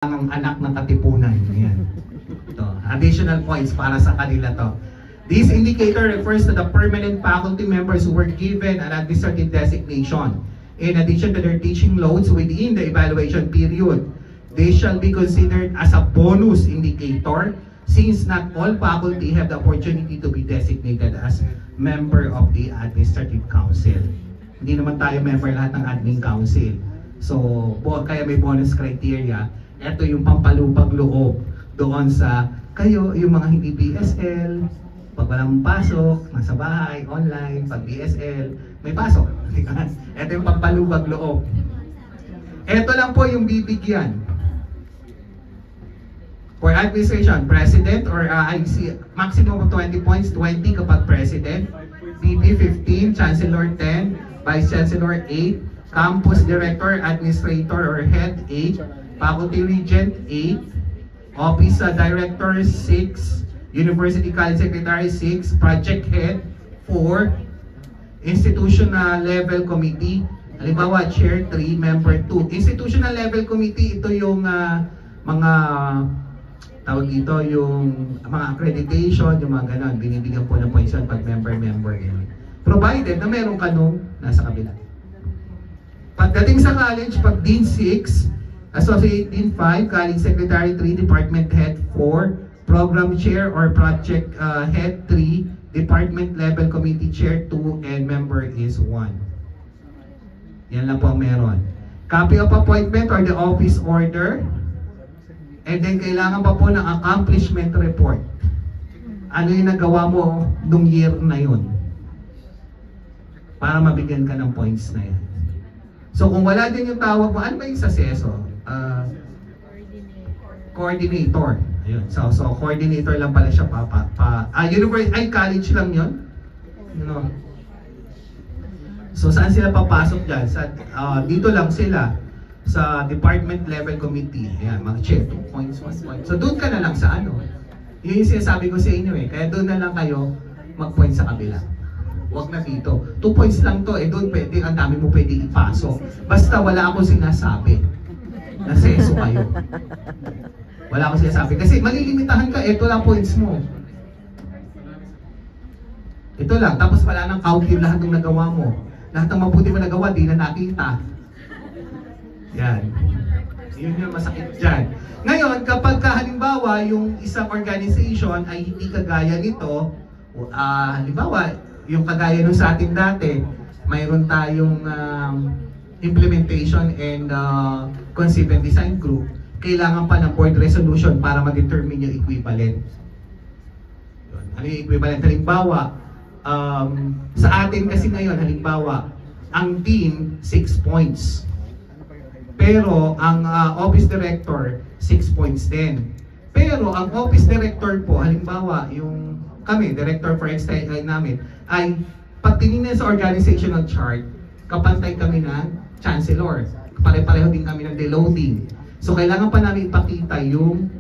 ang anak ng katipunan. Ayan. Ito, additional points para sa kanila to. This indicator refers to the permanent faculty members who were given an administrative designation in addition to their teaching loads within the evaluation period. They shall be considered as a bonus indicator since not all faculty have the opportunity to be designated as member of the administrative council. Hindi naman tayo member lahat ng admin council. So, kaya may bonus criteria. Ito yung pampalubag loob doon sa kayo, yung mga hindi BSL, pag walang pasok, nasa bahay, online, pag BSL, may pasok. Ito yung pampalubag loob. Ito lang po yung bibigyan. For administration, president or IC, maximum of 20 points, 20 kapag president, VP 15, chancellor 10, vice chancellor 8, campus director, administrator or head 8, faculty regent 8, office director 6, university college secretary 6, project head 4, institutional level committee, halimbawa chair 3, member 2. Institutional level committee, ito yung mga tawag dito, yung mga accreditation, yung mga ganon, binibigyan po ng points pag member yan. Provided na meron ka nung nasa kabila. Pagdating sa college, pag Dean 6, Associate Dean 5, College Secretary 3, Department Head 4, Program Chair or Project Head 3, Department Level Committee Chair 2, and Member is 1. Yan lang po ang meron. Copy of appointment or the office order, and then kailangan pa po ng accomplishment report. Ano yung nagawa mo nung year na yun? Para mabigyan ka ng points na yan. So kung wala din yung tawag mo, ano ba yung saseso? Coordinator. Ayun. So coordinator lang pala siya college lang yun. You know? So saan sila papasok dyan? Dito lang sila sa department level committee. Ayan, mag-check 2 points, 1 point. So doon ka na lang sa ano. Yun yung sinasabi ko sa inyo eh. Kaya doon na lang kayo mag-point sa kabila. Huwag na dito. 2 points lang to, doon pwede, ang dami mo pwede ipasok. Basta wala akong sinasabi. Naseso kayo. Wala akong sinasabi. Kasi malilimitahan ka, ito lang points mo. Ito lang, tapos wala nang count yung lahat ng nagawa mo. Lahat ng mabuti mo nagawa, di na nakita. Yan. Yun yung masakit dyan. Ngayon, kapag halimbawa, yung isang organization ay hindi kagaya nito, halimbawa, yung kagaya nung sa atin dati, mayroon tayong implementation and concept and design group, kailangan pa ng board resolution para ma-determine yung equivalent. Ano yung equivalent? Halimbawa, sa atin kasi ngayon, halimbawa, ang team, 6 points. Pero ang office director, 6 points din. Pero ang office director po, halimbawa, yung kami, director for external namin, ay pag tinignan sa organizational chart, kapantay kami ng chancellor. Pare-pareho din kami ng deloading. So kailangan pa namin ipakita yung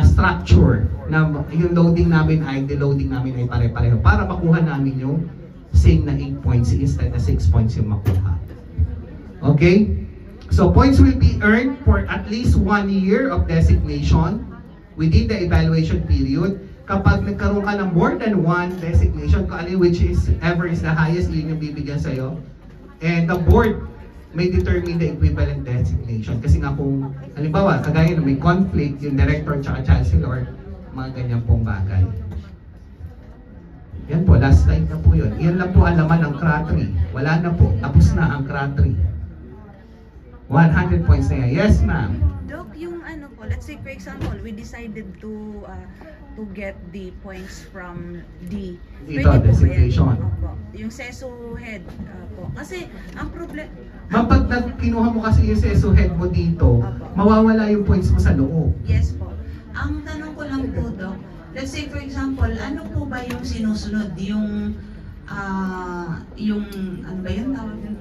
structure na yung loading namin ay deloading namin ay pare-pareho para makuha namin yung same na 8 points instead na 6 points yung makuha. Okay? So points will be earned for at least 1 year of designation within the evaluation period. Kapag nagkaroon ka ng more than 1 designation, which is ever is the highest, yun yung bibigyan sa'yo. And the board may determine the equivalent designation. Kasi nga kung, halimbawa, kagaya na may conflict, yung director at chancellor, mga ganyan pong bagay. Yan po, last slide na po yun. Yan lang po ang laman ng CRA 3. Wala na po, tapos na ang CRA 3. 100 points na yan. Yes, ma'am. Doc, yung ano po, let's say for example, we decided to get the points from D. Dito, designation. Yung SESO head po. Kasi ang problem... Ma'am, pag kinuha mo kasi yung SESO head mo dito, mawawala yung points mo sa loob. Yes po. Ang tanong ko lang po, Doc, let's say for example, ano po ba yung sinusunod? Yung ano ba yun tawag yun?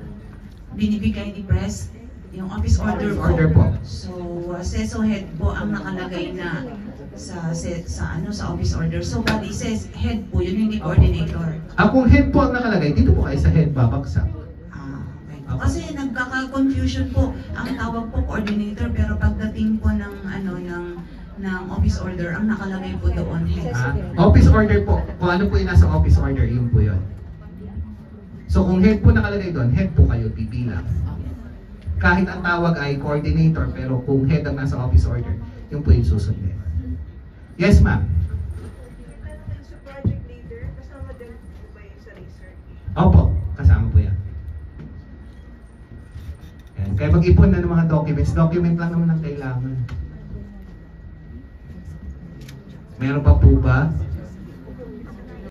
Binibigay ni Press? Yung office order po. So, SESO head po ang nakalagay na sa office order. So, bali says head po, yun hindi coordinator. Kung head po ang nakalagay, dito po kayo sa head babaksak. Okay. Kasi nagkaka-confusion po. Ang tawag po coordinator, pero pagdating po ng office order, ang nakalagay po doon head. Office order po. Kung ano po yung nasa office order, yun po yun. So kung head po nakalagay doon, head po kayo pipilang. Kahit ang tawag ay coordinator, pero kung head ang nasa office order, yun po yung susundin. Yes, ma'am. Sa project leader, kasama din po ba yung sa research? Opo, kasama po yan. Yan. Kaya mag-ipon na ng mga documents. Document lang naman ang kailangan. Meron pa po ba?